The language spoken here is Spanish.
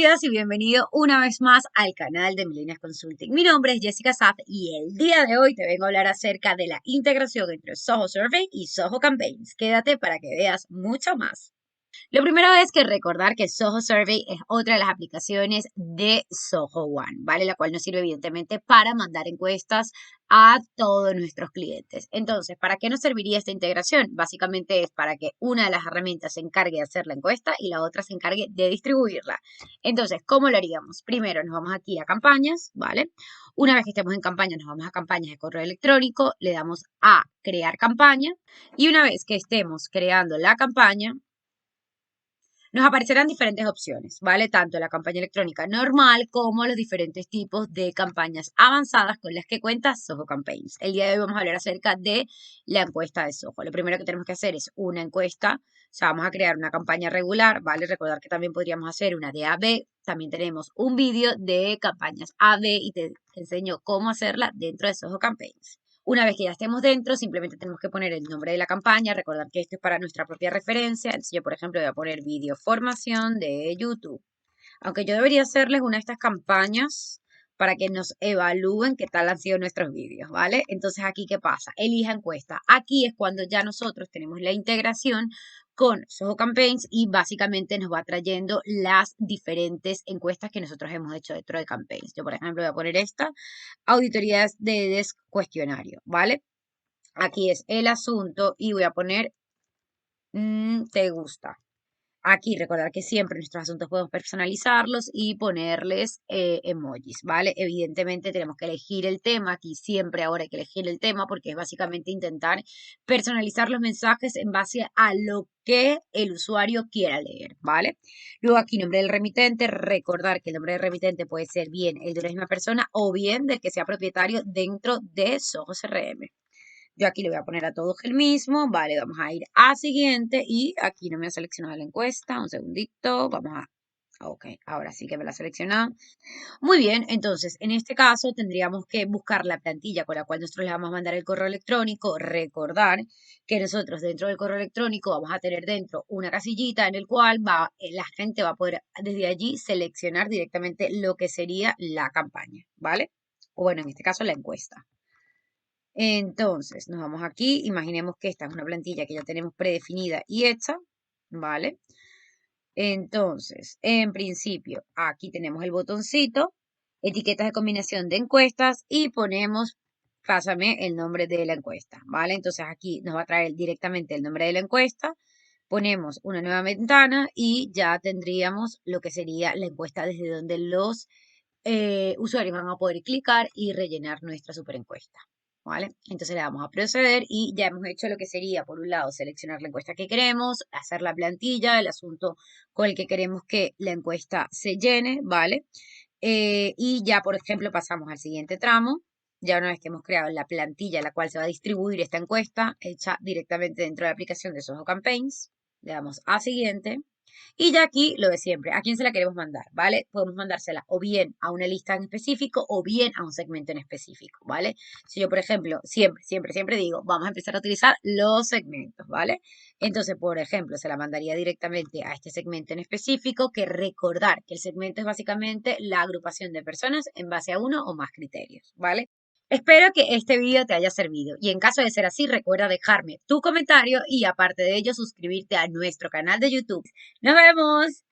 Bienvenidas y bienvenido una vez más al canal de Millennials Consulting. Mi nombre es Jessica Saff y el día de hoy te vengo a hablar acerca de la integración entre Zoho Survey y Zoho Campaigns. Quédate para que veas mucho más. Lo primero es que recordar que Zoho Survey es otra de las aplicaciones de Zoho One, ¿vale? La cual nos sirve evidentemente para mandar encuestas a todos nuestros clientes. Entonces, ¿para qué nos serviría esta integración? Básicamente es para que una de las herramientas se encargue de hacer la encuesta y la otra se encargue de distribuirla. Entonces, ¿cómo lo haríamos? Primero nos vamos aquí a campañas, ¿vale? Una vez que estemos en campaña, nos vamos a campañas de correo electrónico, le damos a crear campaña y una vez que estemos creando la campaña, nos aparecerán diferentes opciones, ¿vale? Tanto la campaña electrónica normal como los diferentes tipos de campañas avanzadas con las que cuenta Zoho Campaigns. El día de hoy vamos a hablar acerca de la encuesta de Zoho. Lo primero que tenemos que hacer es una encuesta, o sea, vamos a crear una campaña regular, ¿vale? Recordar que también podríamos hacer una de A/B. También tenemos un vídeo de campañas A/B y te enseño cómo hacerla dentro de Zoho Campaigns. Una vez que ya estemos dentro, simplemente tenemos que poner el nombre de la campaña, recordar que esto es para nuestra propia referencia. Entonces yo, por ejemplo, voy a poner video formación de YouTube. Aunque yo debería hacerles una de estas campañas para que nos evalúen qué tal han sido nuestros vídeos, ¿vale? Entonces, aquí, ¿qué pasa? Elija encuesta. Aquí es cuando ya nosotros tenemos la integración con Zoho Campaigns y básicamente nos va trayendo las diferentes encuestas que nosotros hemos hecho dentro de Campaigns. Yo, por ejemplo, voy a poner esta, auditorías de cuestionario, ¿vale? Aquí es el asunto y voy a poner, ¿te gusta? Aquí recordar que siempre nuestros asuntos podemos personalizarlos y ponerles emojis, ¿vale? Evidentemente tenemos que elegir el tema, aquí siempre ahora hay que elegir el tema porque es básicamente intentar personalizar los mensajes en base a lo que el usuario quiera leer, ¿vale? Luego aquí nombre del remitente, recordar que el nombre del remitente puede ser bien el de la misma persona o bien del que sea propietario dentro de Zoho CRM. Yo aquí le voy a poner a todos el mismo, vale, vamos a ir a siguiente y aquí no me ha seleccionado la encuesta, un segundito, vamos a, ok, ahora sí que me la ha seleccionado. Muy bien, entonces en este caso tendríamos que buscar la plantilla con la cual nosotros le vamos a mandar el correo electrónico, recordar que nosotros dentro del correo electrónico vamos a tener dentro una casillita en el cual la gente va a poder desde allí seleccionar directamente lo que sería la campaña, ¿vale? O bueno, en este caso la encuesta. Entonces, nos vamos aquí, imaginemos que esta es una plantilla que ya tenemos predefinida y hecha, ¿vale? Entonces, en principio, aquí tenemos el botoncito, etiquetas de combinación de encuestas y ponemos, pásame el nombre de la encuesta, ¿vale? Entonces aquí nos va a traer directamente el nombre de la encuesta, ponemos una nueva ventana y ya tendríamos lo que sería la encuesta desde donde los usuarios van a poder clicar y rellenar nuestra super encuesta. ¿Vale? Entonces le damos a proceder y ya hemos hecho lo que sería, por un lado, seleccionar la encuesta que queremos, hacer la plantilla, el asunto con el que queremos que la encuesta se llene, ¿vale? Y ya, por ejemplo, pasamos al siguiente tramo. Ya una vez que hemos creado la plantilla en la cual se va a distribuir esta encuesta, hecha directamente dentro de la aplicación de Zoho Campaigns, le damos a siguiente. Y ya aquí lo de siempre, ¿a quién se la queremos mandar? ¿Vale? Podemos mandársela o bien a una lista en específico o bien a un segmento en específico, ¿vale? Si yo, por ejemplo, siempre digo, vamos a empezar a utilizar los segmentos, ¿vale? Entonces, por ejemplo, se la mandaría directamente a este segmento en específico, que recordar que el segmento es básicamente la agrupación de personas en base a uno o más criterios, ¿vale? Espero que este video te haya servido y en caso de ser así, recuerda dejarme tu comentario y aparte de ello, suscribirte a nuestro canal de YouTube. ¡Nos vemos!